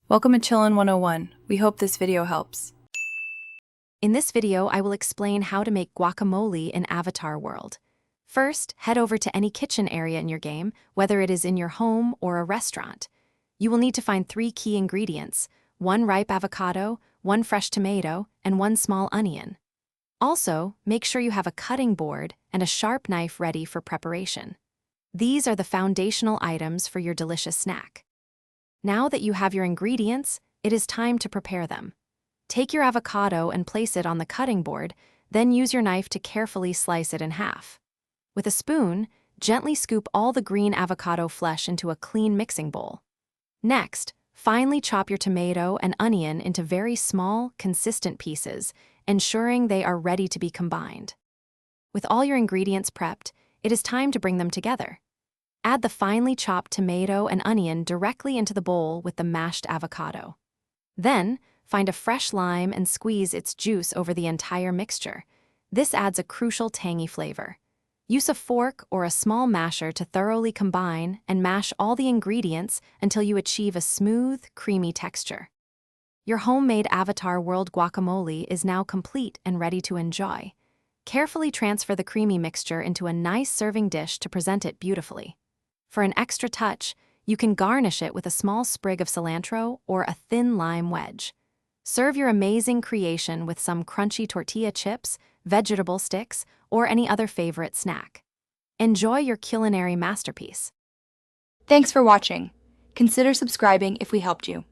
Welcome to Chillin' 101. We hope this video helps. In this video, I will explain how to make guacamole in Avatar World. First, head over to any kitchen area in your game, whether it is in your home or a restaurant. You will need to find 3 key ingredients: 1 ripe avocado, 1 fresh tomato, and 1 small onion. Also, make sure you have a cutting board and a sharp knife ready for preparation. These are the foundational items for your delicious snack. Now that you have your ingredients, it is time to prepare them. Take your avocado and place it on the cutting board, then use your knife to carefully slice it in half. With a spoon, gently scoop all the green avocado flesh into a clean mixing bowl. Next, finely chop your tomato and onion into very small, consistent pieces, ensuring they are ready to be combined. With all your ingredients prepped, it is time to bring them together. Add the finely chopped tomato and onion directly into the bowl with the mashed avocado. Then, find a fresh lime and squeeze its juice over the entire mixture. This adds a crucial tangy flavor. Use a fork or a small masher to thoroughly combine and mash all the ingredients until you achieve a smooth, creamy texture. Your homemade Avatar World guacamole is now complete and ready to enjoy. Carefully transfer the creamy mixture into a nice serving dish to present it beautifully. For an extra touch, you can garnish it with a small sprig of cilantro or a thin lime wedge. Serve your amazing creation with some crunchy tortilla chips, vegetable sticks, or any other favorite snack. Enjoy your culinary masterpiece. Thanks for watching. Consider subscribing if we helped you.